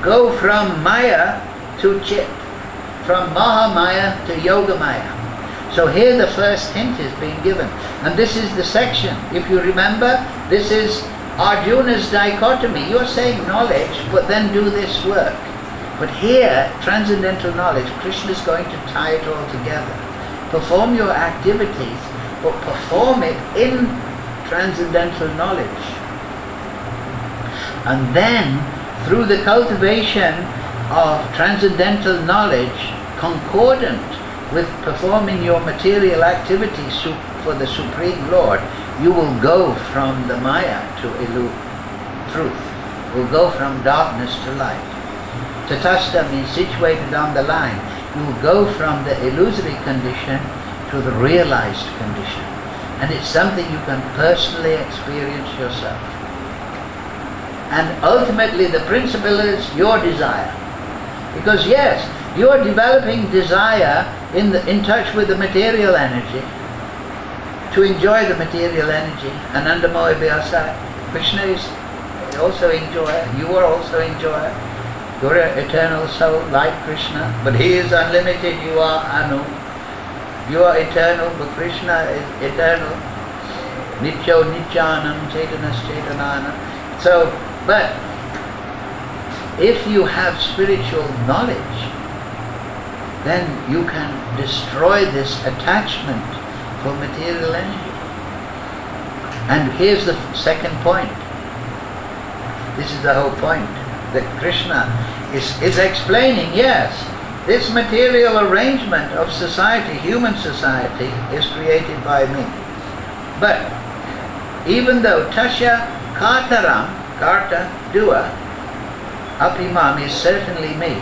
Go from Maya to Chit, from Mahamaya to Yoga Maya. So here the first hint is being given. And this is the section. If you remember, this is Arjuna's dichotomy. You're saying knowledge, but then do this work. But here, transcendental knowledge, Krishna is going to tie it all together. Perform your activities, but perform it in transcendental knowledge. And then, through the cultivation of transcendental knowledge, concordant with performing your material activities for the Supreme Lord, you will go from the Maya to truth. You will go from darkness to light. Tatastha means situated on the line. You will go from the illusory condition to the realized condition. And it's something you can personally experience yourself. And ultimately the principle is your desire. Because yes, you are developing desire in touch with the material energy, to enjoy the material energy. Anandamoy Vyasa, Krishna is also enjoyer, you are also enjoyer. You're an eternal soul like Krishna, but he is unlimited, you are Anu. You are eternal, but Krishna is eternal. Nityo Nityanam Chaitanas Chaitanana. So, but if you have spiritual knowledge, then you can destroy this attachment for material energy. And here's the second point. This is the whole point. That Krishna is explaining, yes, this material arrangement of society, human society, is created by me. But even though Tasya Kartaram, Karta, doer, Apimam is certainly me.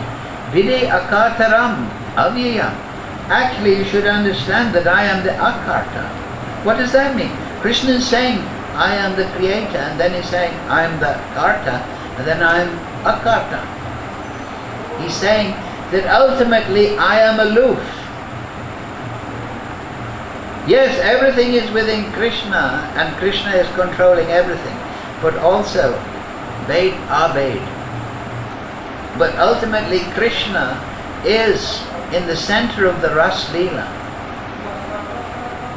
Vide Akartaram, Avyayam. Actually, you should understand that I am the Akarta. What does that mean? Krishna is saying, I am the creator, and then he's saying, I am the Karta, and then I am Akarta. He's saying that ultimately I am aloof. Yes, everything is within Krishna, and Krishna is controlling everything, but also Ved Abed. But ultimately Krishna is in the center of the Ras Leela,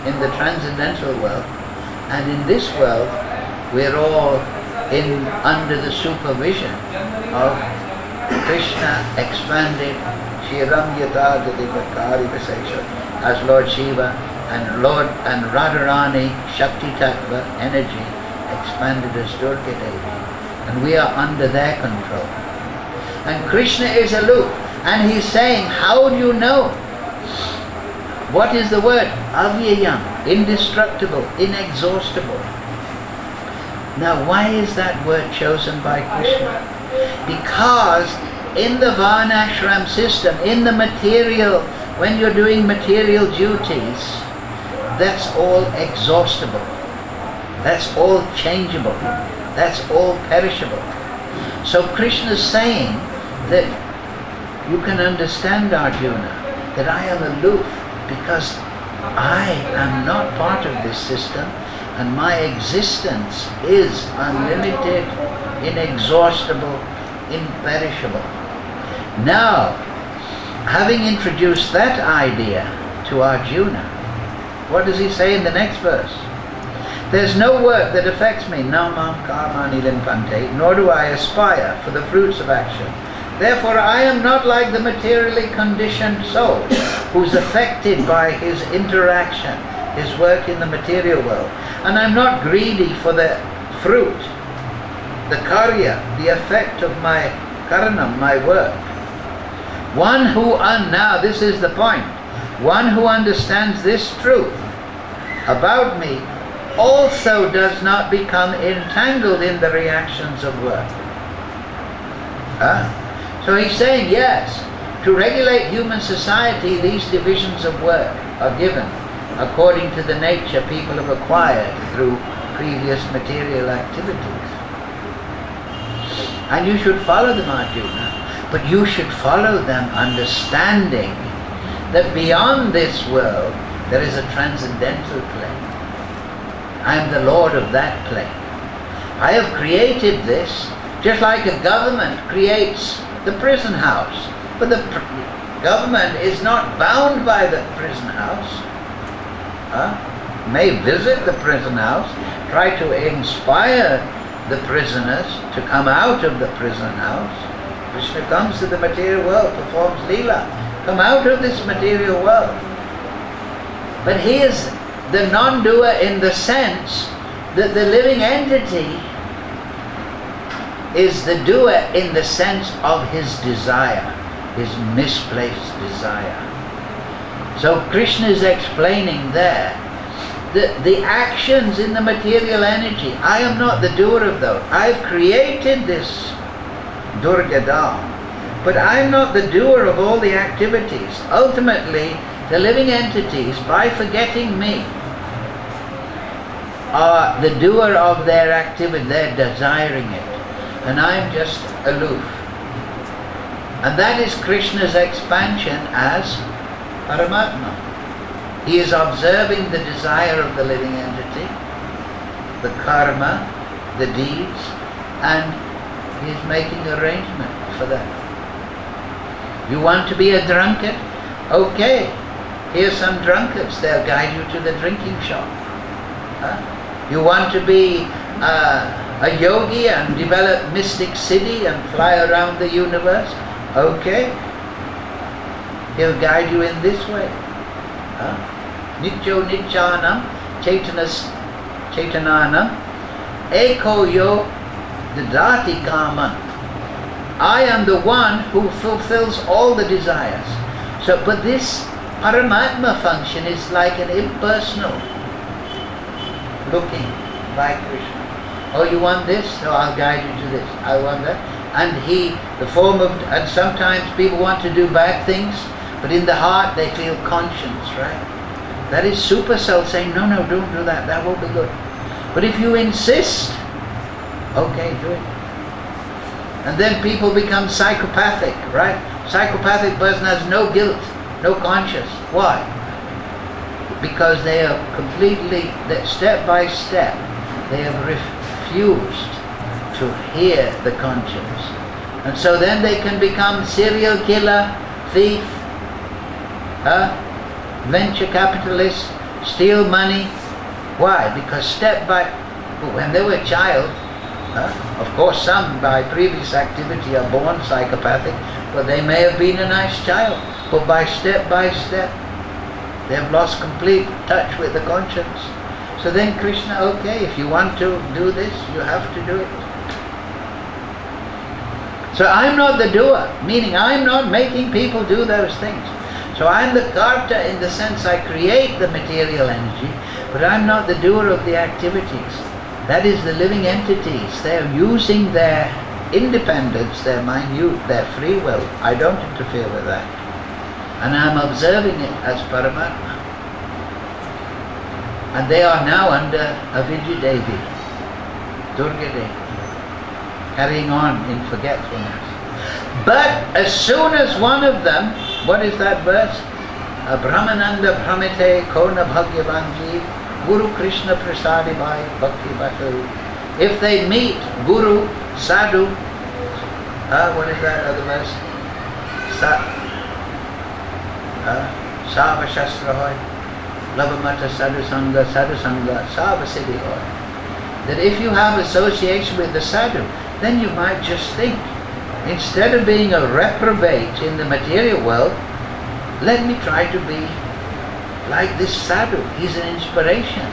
in the transcendental world, and in this world we're all under the supervision of Krishna expanded Shiram Yata Jadivakari Visesha as Lord Shiva and Lord and Radharani Shakti Tattva energy expanded as Durga Devi, and we are under their control. And Krishna is aloof, and he's saying, how do you know? What is the word? Avyayam, indestructible, inexhaustible. Now why is that word chosen by Krishna? Because in the Varnashram system, in the material, when you're doing material duties, that's all exhaustible. That's all changeable. That's all perishable. So Krishna is saying that you can understand, Arjuna, that I am aloof because I am not part of this system, and my existence is unlimited, inexhaustible, imperishable. Now, having introduced that idea to Arjuna, what does he say in the next verse? There's no work that affects me, namam karmani limpante, nor do I aspire for the fruits of action. Therefore I am not like the materially conditioned soul who's affected by his interaction, his work in the material world. And I'm not greedy for the fruit, the karya, the effect of my karanam, my work. One who, now this is the point, one who understands this truth about me also does not become entangled in the reactions of work. So he's saying, yes, to regulate human society, these divisions of work are given according to the nature people have acquired through previous material activities. And you should follow them, Arjuna, but you should follow them understanding that beyond this world there is a transcendental plane. I am the Lord of that plane. I have created this, just like a government creates the prison house. But the government is not bound by the prison house. May visit the prison house, try to inspire the prisoners to come out of the prison house. Krishna comes to the material world, performs Leela. Come out of this material world. But he is the non-doer in the sense that the living entity is the doer in the sense of his desire, his misplaced desire. So Krishna is explaining there that the actions in the material energy, I am not the doer of those. I've created this Durgadam, but I'm not the doer of all the activities. Ultimately, the living entities, by forgetting me, are the doer of their activity. They're desiring it, and I'm just aloof. And that is Krishna's expansion as Paramatma. He is observing the desire of the living entity, the karma, the deeds, and he is making arrangement for that. You want to be a drunkard? Okay, here's some drunkards. They'll guide you to the drinking shop. You want to be a yogi and develop mystic siddhi and fly around the universe? Okay, he'll guide you in this way. Nityo Nityanam Chaitananam Eko Yo Dadati Kaman. I am the one who fulfills all the desires. So, but this Paramatma function is like an impersonal looking by Krishna. Oh, you want this? So I'll guide you to this. I want that. And and sometimes people want to do bad things, but in the heart they feel conscience, right? That is supercell saying, no, don't do that, that won't be good. But if you insist, okay, do it. And then people become psychopathic, right? Psychopathic person has no guilt, no conscience. Why? Because they are completely, step by step, they have refused to hear the conscience. And so then they can become serial killer, thief, venture capitalist, steal money. Why? Because when they were a child, of course some by previous activity are born psychopathic, but they may have been a nice child. But by step, they have lost complete touch with the conscience. So then Krishna, okay, if you want to do this, you have to do it. So I'm not the doer, meaning I'm not making people do those things. So I'm the karta in the sense I create the material energy, but I'm not the doer of the activities. That is the living entities. They're using their independence, their minute, their free will. I don't interfere with that. And I'm observing it as Paramatma. And they are now under Avidya Devi, Durga Devi, carrying on in forgetfulness. But as soon as one of them, what is that verse? Brahmananda Brahmite Kona Bhagyavanji Guru Krishna Prasadi Bhai Bhakti Bhatu. If they meet Guru, Sadhu, what is that other verse? Sava Shastra Hoy, Lavamata Sadhu Sangha, Sava Siddhi Hoy. That if you have association with the Sadhu, then you might just think, instead of being a reprobate in the material world, let me try to be like this sadhu. He's an inspiration.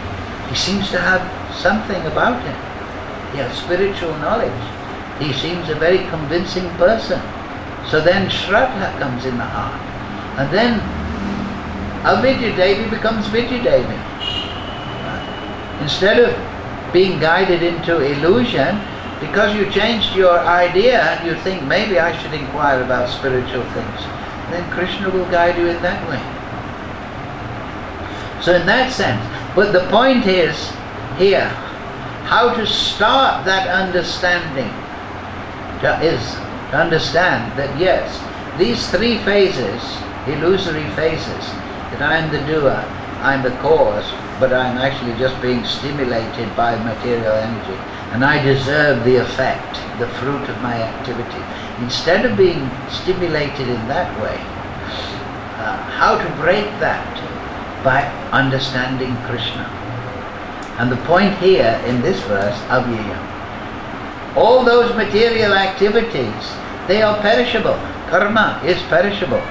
He seems to have something about him. He has spiritual knowledge. He seems a very convincing person. So then Shraddha comes in the heart. And then Avidya Devi becomes Vidya Devi. Instead of being guided into illusion, because you changed your idea and you think maybe I should inquire about spiritual things, then Krishna will guide you in that way. So in that sense, but the point is here, how to start that understanding is to understand that yes, these three phases illusory phases, that I'm the doer, I'm the cause, but I'm actually just being stimulated by material energy, and I deserve the effect, the fruit of my activity. Instead of being stimulated in that way, how to break that? By understanding Krishna. And the point here in this verse, avyayam. All those material activities, they are perishable. Karma is perishable.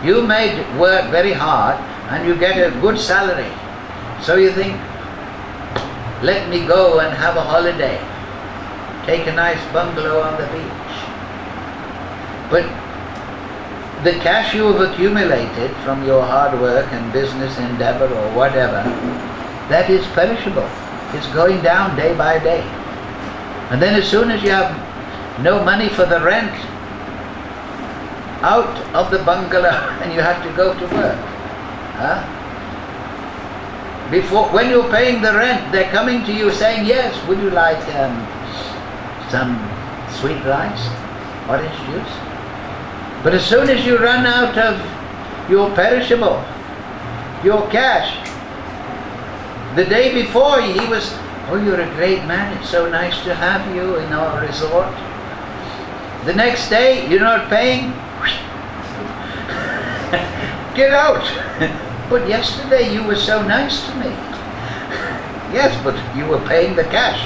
You may work very hard and you get a good salary. So you think, let me go and have a holiday. Take a nice bungalow on the beach. But the cash you have accumulated from your hard work and business endeavor or whatever, that is perishable. It's going down day by day. And then as soon as you have no money for the rent, out of the bungalow and you have to go to work. Before, when you're paying the rent, they're coming to you saying, yes, would you like some sweet rice, orange juice? But as soon as you run out of your perishable, your cash, the day before he was, oh, you're a great man, it's so nice to have you in our resort. The next day, you're not paying, get out. But yesterday you were so nice to me. Yes, but you were paying the cash.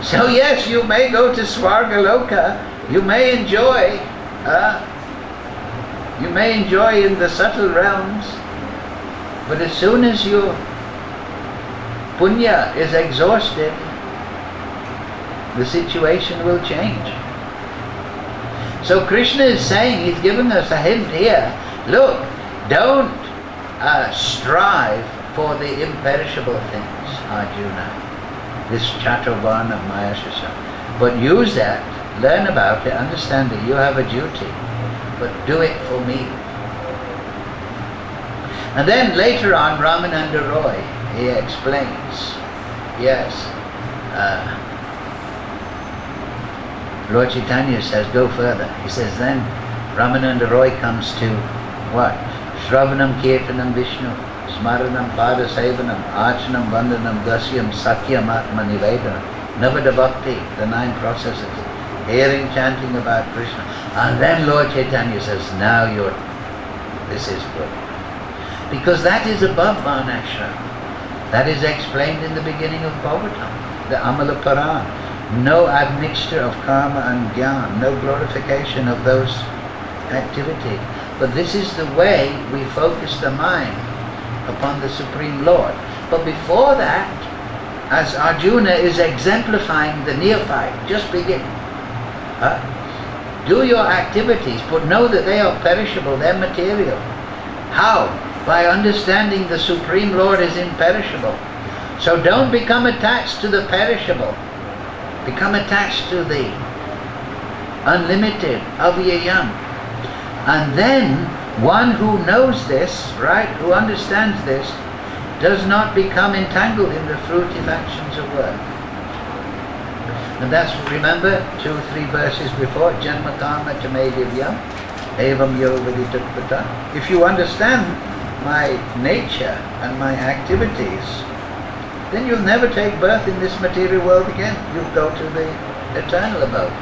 So yes, you may go to Svargaloka, you may enjoy in the subtle realms, but as soon as your punya is exhausted, the situation will change. So Krishna is saying, he's giving us a hint here, look, don't strive for the imperishable things, Arjuna, this Chaturvarna Mayashasha, but use that, learn about it, understand it, you have a duty, but do it for me. And then later on, Ramananda Roy, he explains, yes, Lord Chaitanya says, go further. He says, then Ramananda Roy comes to what? Shravanam Kirtanam Vishnu, Smaranam Pada Sevanam, Achanam Vandanam Dasyam Sakyam Atma Nivedanam, Navada Bhakti, the 9 processes, hearing, chanting about Krishna. And then Lord Chaitanya says, now this is good. Because that is above Varnashram. That is explained in the beginning of Bhagavatam, the Amala Paran. No admixture of karma and jnana, no glorification of those activities. But this is the way we focus the mind upon the Supreme Lord. But before that, as Arjuna is exemplifying the neophyte, just begin. Do your activities, but know that they are perishable, they're material. How? By understanding the Supreme Lord is imperishable. So don't become attached to the perishable. Become attached to the unlimited, avyayam. And then, one who knows this, right, who understands this, does not become entangled in the fruitive actions of work. And that's, remember, 2 or 3 verses before, Janma Karma Tame Divyam, Evam Yoviditatvata. If you understand my nature and my activities, then you'll never take birth in this material world again. You'll go to the eternal abode.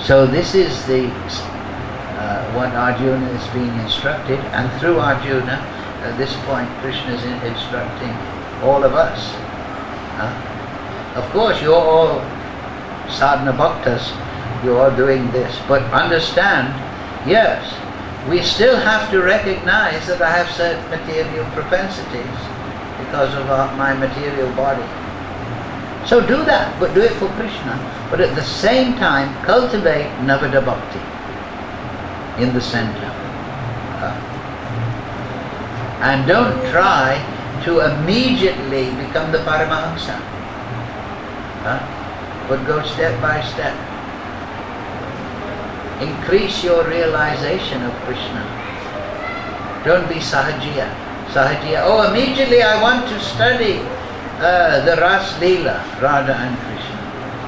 So this is the what Arjuna is being instructed, and through Arjuna, at this point, Krishna is instructing all of us. Of course, you're all sadhana bhaktas, you're all doing this, but understand, yes, we still have to recognize that I have certain material propensities because of my material body. So do that, but do it for Krishna. But at the same time, cultivate Navada Bhakti in the center. And don't try to immediately become the Paramahamsa. But go step by step. Increase your realization of Krishna. Don't be sahajiya. Oh, immediately I want to study the Ras Leela, Radha and Krishna.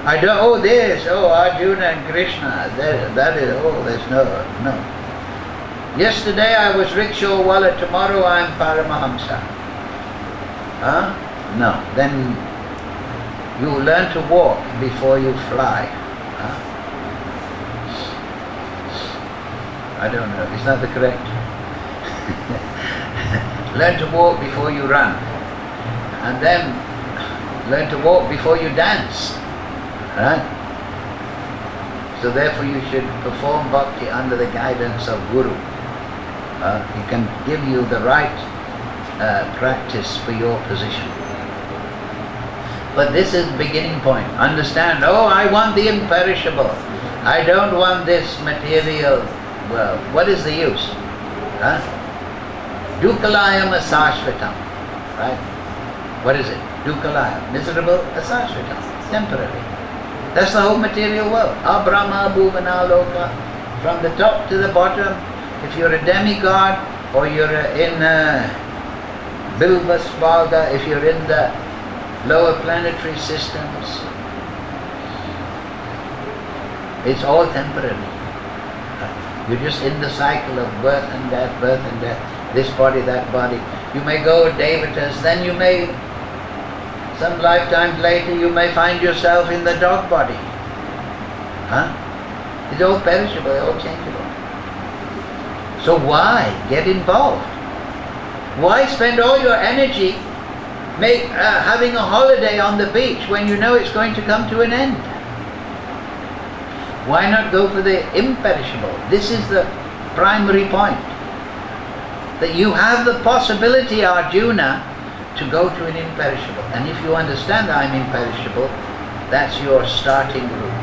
I don't, oh this, oh Arjuna and Krishna, that is, oh there's no. Yesterday I was rickshaw wallet, tomorrow I am Paramahamsa. Huh? No. Then you learn to walk before you fly. Huh? I don't know, is that the correct? Learn to walk before you run. And then learn to walk before you dance. Right? So therefore you should perform bhakti under the guidance of Guru. He can give you the right practice for your position. But this is the beginning point. Understand, oh, I want the imperishable. I don't want this material world. What is the use? Huh? Dukalayam asashvatam. Right? What is it? Dukalayam. Miserable asashvatam. Temporary. That's the whole material world. Abrahma bhuvana loka. From the top to the bottom. If you're a demigod, or you're in Bilva Svaga, if you're in the lower planetary systems, it's all temporary. You're just in the cycle of birth and death, this body, that body. You may go devatas, then you may, some lifetimes later, you may find yourself in the dog body. Huh? It's all perishable, it's all changeable. So why get involved? Why spend all your energy having a holiday on the beach when you know it's going to come to an end? Why not go for the imperishable? This is the primary point. That you have the possibility, Arjuna, to go to an imperishable. And if you understand I'm imperishable, that's your starting route.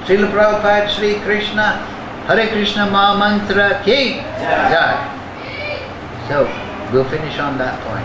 Srila Prabhupada, Sri Krishna, Hare Krishna Maha Mantra Ki Jai. So we'll finish on that point.